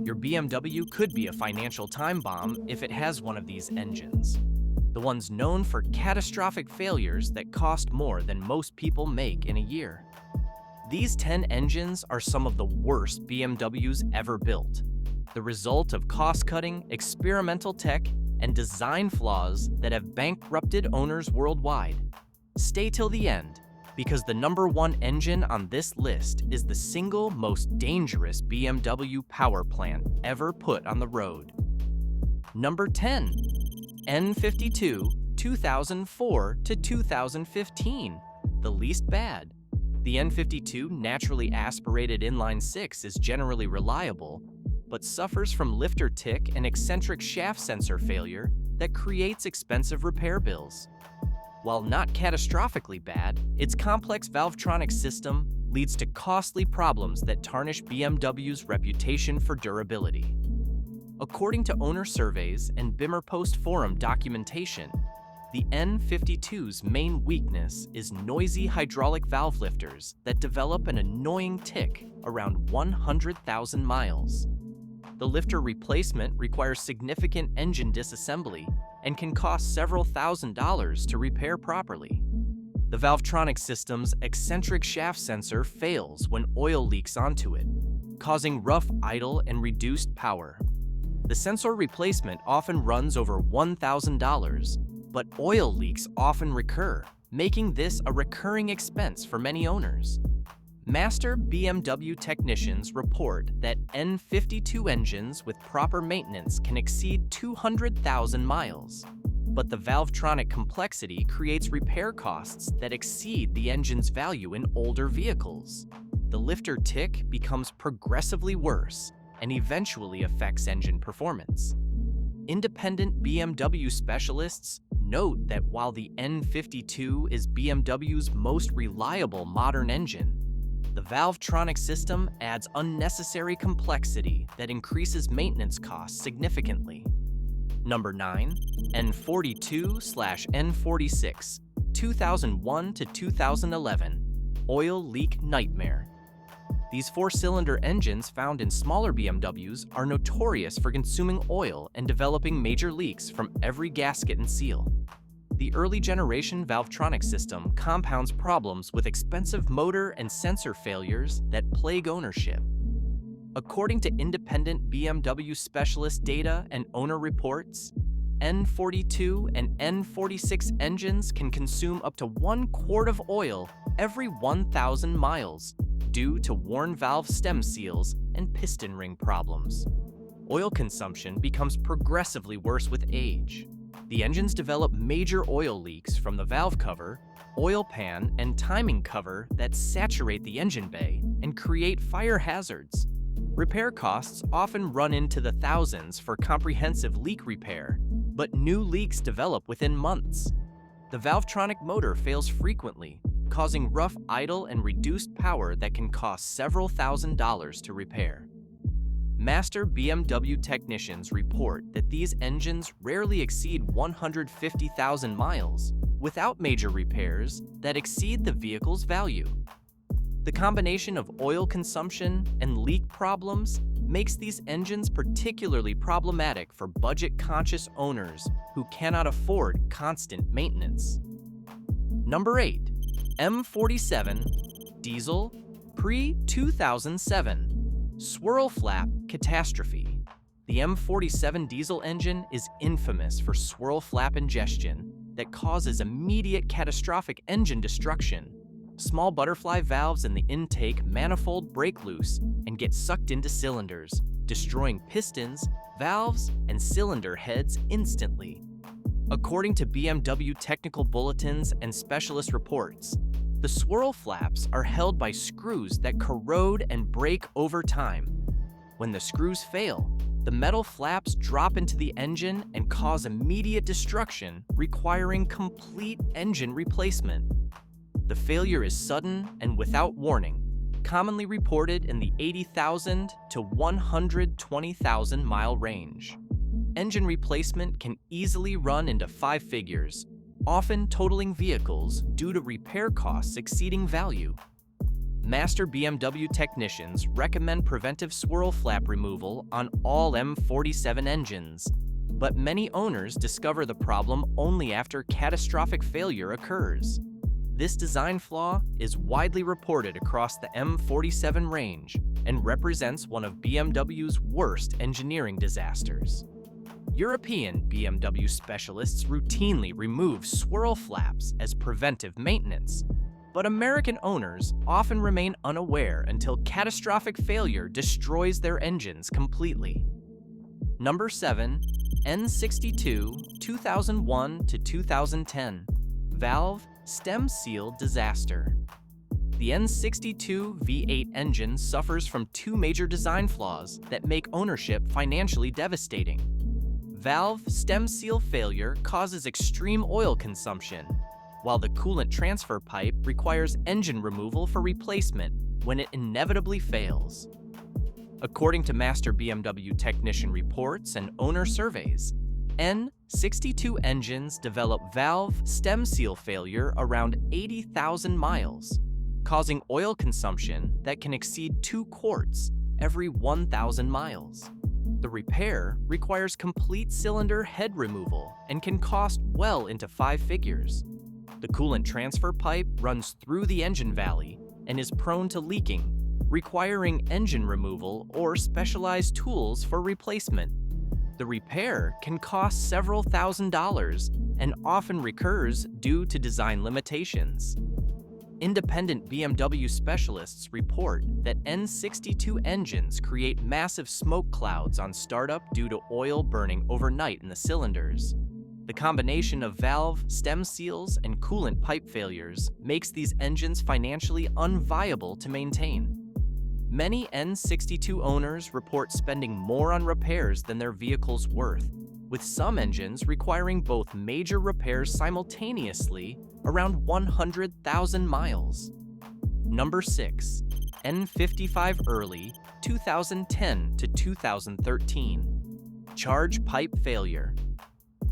Your BMW could be a financial time bomb if it has one of these engines. The ones known for catastrophic failures that cost more than most people make in a year. These 10 engines are some of the worst BMWs ever built, the result of cost-cutting, experimental tech, and design flaws that have bankrupted owners worldwide. Stay till the end, because the number one engine on this list is the single most dangerous BMW power plant ever put on the road. Number 10. N52 2004 to 2015, the least bad. The N52 naturally aspirated inline-6 is generally reliable, but suffers from lifter tick and eccentric shaft sensor failure that creates expensive repair bills. While not catastrophically bad, its complex valvetronic system leads to costly problems that tarnish BMW's reputation for durability. According to owner surveys and BimmerPost forum documentation, the N52's main weakness is noisy hydraulic valve lifters that develop an annoying tick around 100,000 miles. The lifter replacement requires significant engine disassembly and can cost several $1,000s to repair properly. The valvetronic system's eccentric shaft sensor fails when oil leaks onto it, causing rough idle and reduced power. The sensor replacement often runs over $1,000, but oil leaks often recur, making this a recurring expense for many owners. Master BMW technicians report that N52 engines with proper maintenance can exceed 200,000 miles, but the valvetronic complexity creates repair costs that exceed the engine's value in older vehicles. The lifter tick becomes progressively worse and eventually affects engine performance. Independent BMW specialists note that while the N52 is BMW's most reliable modern engine, the valvetronic system adds unnecessary complexity that increases maintenance costs significantly. Number 9. N42/N46, 2001 to 2011, oil leak nightmare. These four-cylinder engines found in smaller BMWs are notorious for consuming oil and developing major leaks from every gasket and seal. The early generation valvetronic system compounds problems with expensive motor and sensor failures that plague ownership. According to independent BMW specialist data and owner reports, N42 and N46 engines can consume up to 1 quart of oil every 1,000 miles due to worn valve stem seals and piston ring problems. Oil consumption becomes progressively worse with age. The engines develop major oil leaks from the valve cover, oil pan, and timing cover that saturate the engine bay and create fire hazards. Repair costs often run into the thousands for comprehensive leak repair, but new leaks develop within months. The valvetronic motor fails frequently, causing rough idle and reduced power that can cost several $1,000s to repair. Master BMW technicians report that these engines rarely exceed 150,000 miles without major repairs that exceed the vehicle's value. The combination of oil consumption and leak problems makes these engines particularly problematic for budget-conscious owners who cannot afford constant maintenance. Number 8. M47 Diesel Pre-2007 Swirl flap catastrophe. The M47 diesel engine is infamous for swirl flap ingestion that causes immediate catastrophic engine destruction. Small butterfly valves in the intake manifold break loose and get sucked into cylinders, destroying pistons, valves, and cylinder heads instantly. According to BMW technical bulletins and specialist reports, the swirl flaps are held by screws that corrode and break over time. When the screws fail, the metal flaps drop into the engine and cause immediate destruction, requiring complete engine replacement. The failure is sudden and without warning, commonly reported in the 80,000 to 120,000 mile range. Engine replacement can easily run into 5 figures, often totaling vehicles due to repair costs exceeding value. Master BMW technicians recommend preventive swirl flap removal on all M47 engines, but many owners discover the problem only after catastrophic failure occurs. This design flaw is widely reported across the M47 range and represents one of BMW's worst engineering disasters. European BMW specialists routinely remove swirl flaps as preventive maintenance, but American owners often remain unaware until catastrophic failure destroys their engines completely. Number 7. N62 2001 to 2010 Valve Stem Seal Disaster. The N62 V8 engine suffers from two major design flaws that make ownership financially devastating. Valve stem seal failure causes extreme oil consumption, while the coolant transfer pipe requires engine removal for replacement when it inevitably fails. According to Master BMW technician reports and owner surveys, N62 engines develop valve stem seal failure around 80,000 miles, causing oil consumption that can exceed 2 quarts every 1,000 miles. The repair requires complete cylinder head removal and can cost well into 5 figures. The coolant transfer pipe runs through the engine valley and is prone to leaking, requiring engine removal or specialized tools for replacement. The repair can cost several $1,000s and often recurs due to design limitations. Independent BMW specialists report that N62 engines create massive smoke clouds on startup due to oil burning overnight in the cylinders. The combination of valve stem seals and coolant pipe failures makes these engines financially unviable to maintain. Many N62 owners report spending more on repairs than their vehicle's worth, with some engines requiring both major repairs simultaneously around 100,000 miles. Number 6. N55 Early 2010 to 2013 Charge Pipe Failure.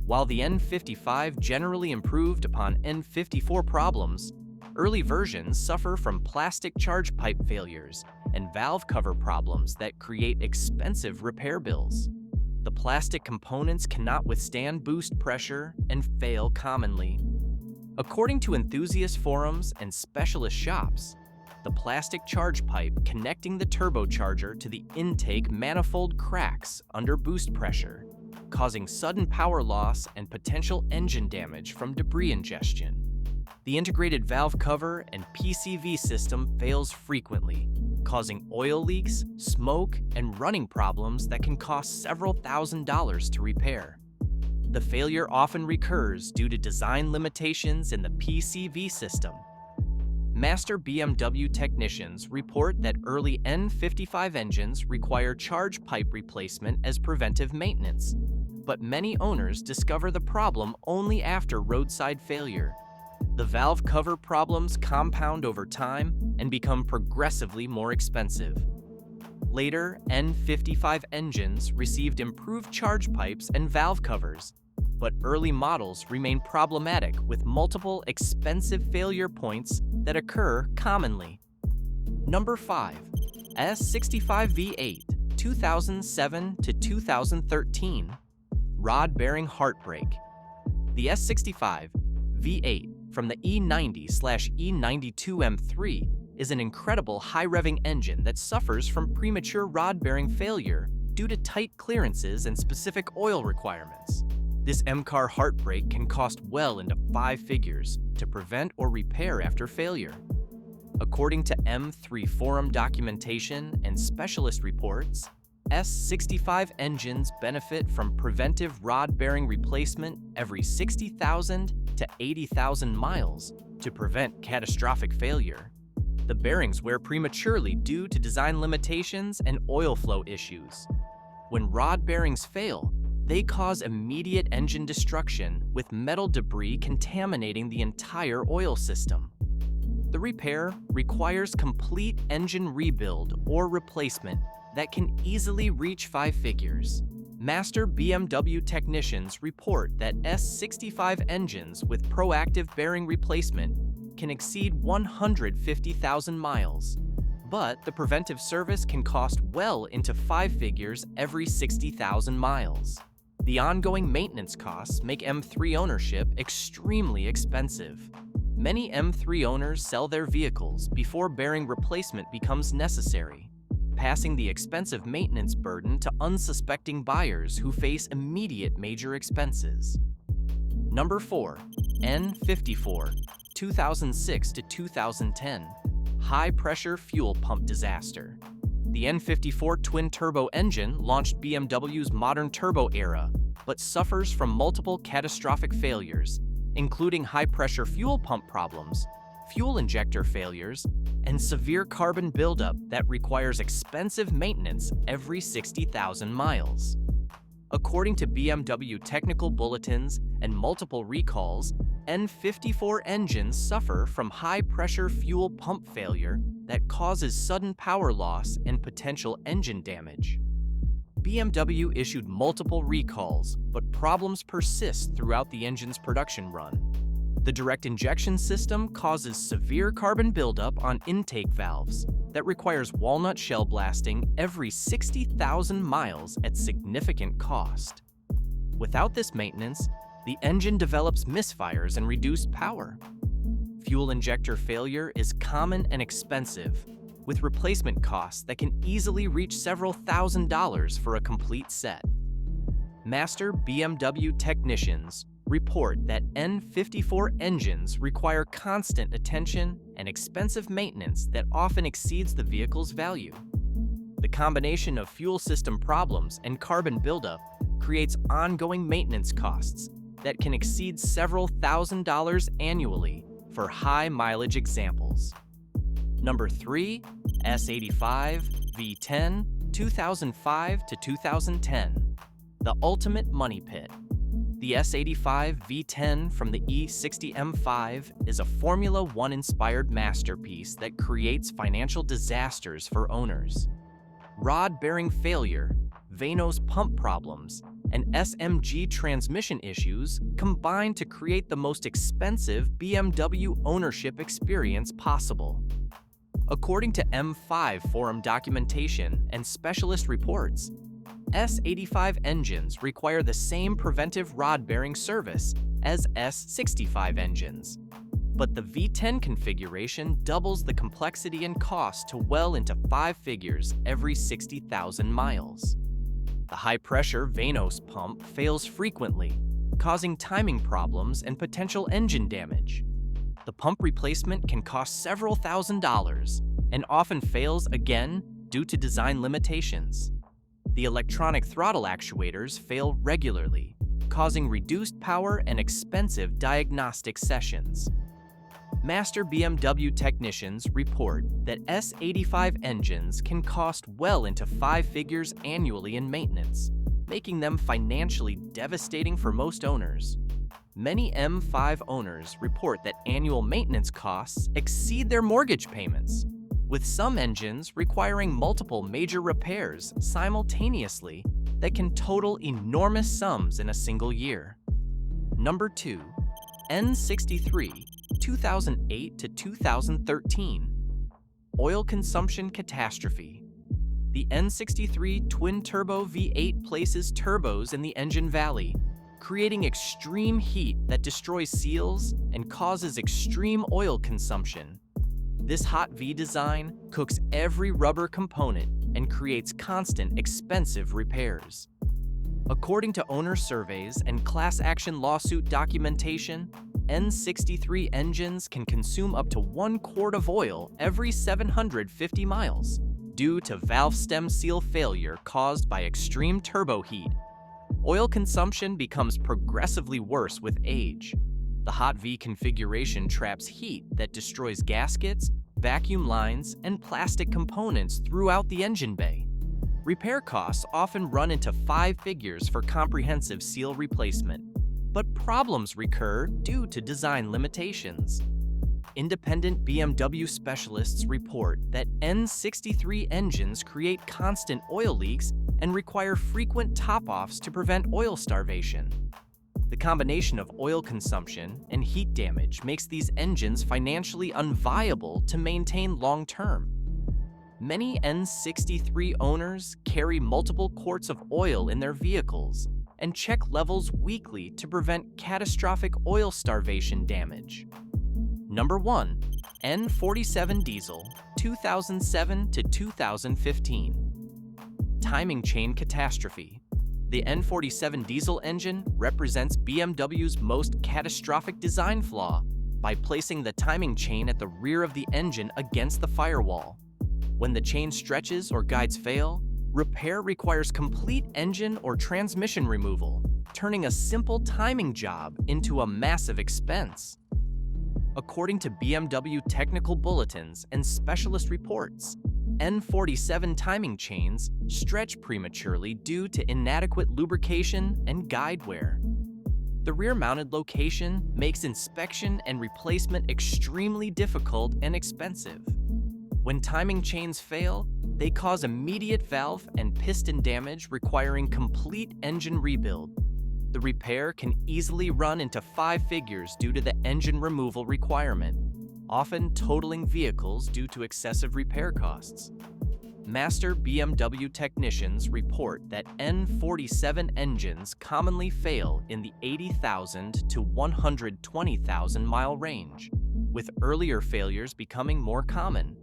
While the N55 generally improved upon N54 problems, early versions suffer from plastic charge pipe failures and valve cover problems that create expensive repair bills. The plastic components cannot withstand boost pressure and fail commonly. According to enthusiast forums and specialist shops, the plastic charge pipe connecting the turbocharger to the intake manifold cracks under boost pressure, causing sudden power loss and potential engine damage from debris ingestion. The integrated valve cover and PCV system fails frequently, causing oil leaks, smoke, and running problems that can cost several $1,000s to repair. The failure often recurs due to design limitations in the PCV system. Master BMW technicians report that early N55 engines require charge pipe replacement as preventive maintenance, but many owners discover the problem only after roadside failure. The valve cover problems compound over time and become progressively more expensive. Later, N55 engines received improved charge pipes and valve covers, but early models remain problematic with multiple expensive failure points that occur commonly. Number 5. S65 V8 2007 to 2013 Rod Bearing Heartbreak. The S65 V8 from the E90/E92 M3 is an incredible high-revving engine that suffers from premature rod-bearing failure due to tight clearances and specific oil requirements. This M-car heartbreak can cost well into 5 figures to prevent or repair after failure. According to M3 forum documentation and specialist reports, S65 engines benefit from preventive rod-bearing replacement every 60,000 to 80,000 miles to prevent catastrophic failure. The bearings wear prematurely due to design limitations and oil flow issues. When rod bearings fail, they cause immediate engine destruction with metal debris contaminating the entire oil system. The repair requires complete engine rebuild or replacement that can easily reach 5 figures. Master BMW technicians report that S65 engines with proactive bearing replacement can exceed 150,000 miles, but the preventive service can cost well into 5 figures every 60,000 miles. The ongoing maintenance costs make M3 ownership extremely expensive. Many M3 owners sell their vehicles before bearing replacement becomes necessary, passing the expensive maintenance burden to unsuspecting buyers who face immediate major expenses. Number 4. N54, 2006 to 2010. High-pressure fuel pump disaster. The N54 twin-turbo engine launched BMW's modern turbo era, but suffers from multiple catastrophic failures, including high-pressure fuel pump problems, fuel injector failures, and severe carbon buildup that requires expensive maintenance every 60,000 miles. According to BMW technical bulletins and multiple recalls, N54 engines suffer from high-pressure fuel pump failure that causes sudden power loss and potential engine damage. BMW issued multiple recalls, but problems persist throughout the engine's production run. The direct injection system causes severe carbon buildup on intake valves that requires walnut shell blasting every 60,000 miles at significant cost. Without this maintenance, the engine develops misfires and reduced power. Fuel injector failure is common and expensive, with replacement costs that can easily reach several $1,000s for a complete set. Master BMW technicians report that N54 engines require constant attention and expensive maintenance that often exceeds the vehicle's value. The combination of fuel system problems and carbon buildup creates ongoing maintenance costs that can exceed several $1,000s annually for high-mileage examples. Number 3. S85 V10, 2005 to 2010. The ultimate money pit. The S85 V10 from the E60 M5 is a Formula One-inspired masterpiece that creates financial disasters for owners. Rod bearing failure, Vanos pump problems, and SMG transmission issues combine to create the most expensive BMW ownership experience possible. According to M5 forum documentation and specialist reports, S85 engines require the same preventive rod-bearing service as S65 engines, but the V10 configuration doubles the complexity and cost to well into 5 figures every 60,000 miles. The high-pressure Vanos pump fails frequently, causing timing problems and potential engine damage. The pump replacement can cost several $1,000s and often fails again due to design limitations. The electronic throttle actuators fail regularly, causing reduced power and expensive diagnostic sessions. Master BMW technicians report that S85 engines can cost well into 5 figures annually in maintenance, making them financially devastating for most owners. Many M5 owners report that annual maintenance costs exceed their mortgage payments, with some engines requiring multiple major repairs simultaneously that can total enormous sums in a single year. Number 2. N63, 2008 to 2013. Oil consumption catastrophe. The N63 twin-turbo V8 places turbos in the engine valley, creating extreme heat that destroys seals and causes extreme oil consumption. This hot V design cooks every rubber component and creates constant, expensive repairs. According to owner surveys and class action lawsuit documentation, N63 engines can consume up to 1 quart of oil every 750 miles due to valve stem seal failure caused by extreme turbo heat. Oil consumption becomes progressively worse with age. The hot V configuration traps heat that destroys gaskets, vacuum lines, and plastic components throughout the engine bay. Repair costs often run into 5 figures for comprehensive seal replacement, but problems recur due to design limitations. Independent BMW specialists report that N63 engines create constant oil leaks and require frequent top-offs to prevent oil starvation. The combination of oil consumption and heat damage makes these engines financially unviable to maintain long-term. Many N63 owners carry multiple quarts of oil in their vehicles and check levels weekly to prevent catastrophic oil starvation damage. Number 1. N47 Diesel, 2007 to 2015. Timing chain catastrophe. The N47 diesel engine represents BMW's most catastrophic design flaw by placing the timing chain at the rear of the engine against the firewall. When the chain stretches or guides fail, repair requires complete engine or transmission removal, turning a simple timing job into a massive expense. According to BMW technical bulletins and specialist reports, N47 timing chains stretch prematurely due to inadequate lubrication and guide wear. The rear-mounted location makes inspection and replacement extremely difficult and expensive. When timing chains fail, they cause immediate valve and piston damage requiring complete engine rebuild. The repair can easily run into 5 figures due to the engine removal requirement, often totaling vehicles due to excessive repair costs. Master BMW technicians report that N47 engines commonly fail in the 80,000 to 120,000 mile range, with earlier failures becoming more common.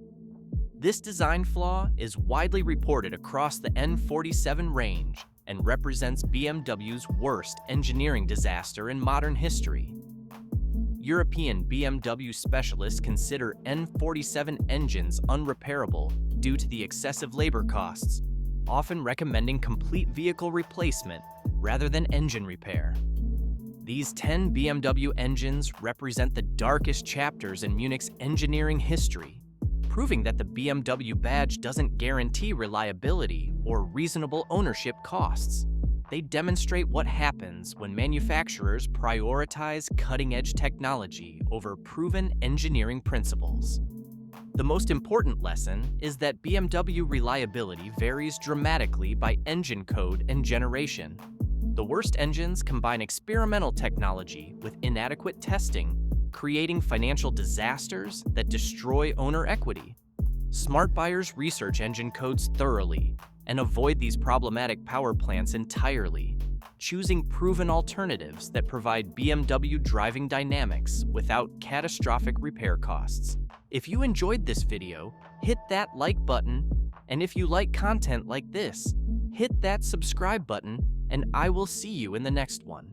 This design flaw is widely reported across the N47 range and represents BMW's worst engineering disaster in modern history. European BMW specialists consider N47 engines unrepairable due to the excessive labor costs, often recommending complete vehicle replacement rather than engine repair. These 10 BMW engines represent the darkest chapters in Munich's engineering history, proving that the BMW badge doesn't guarantee reliability or reasonable ownership costs. They demonstrate what happens when manufacturers prioritize cutting-edge technology over proven engineering principles. The most important lesson is that BMW reliability varies dramatically by engine code and generation. The worst engines combine experimental technology with inadequate testing, creating financial disasters that destroy owner equity. Smart buyers research engine codes thoroughly and avoid these problematic power plants entirely, choosing proven alternatives that provide BMW driving dynamics without catastrophic repair costs. If you enjoyed this video, hit that like button, and if you like content like this, hit that subscribe button, and I will see you in the next one.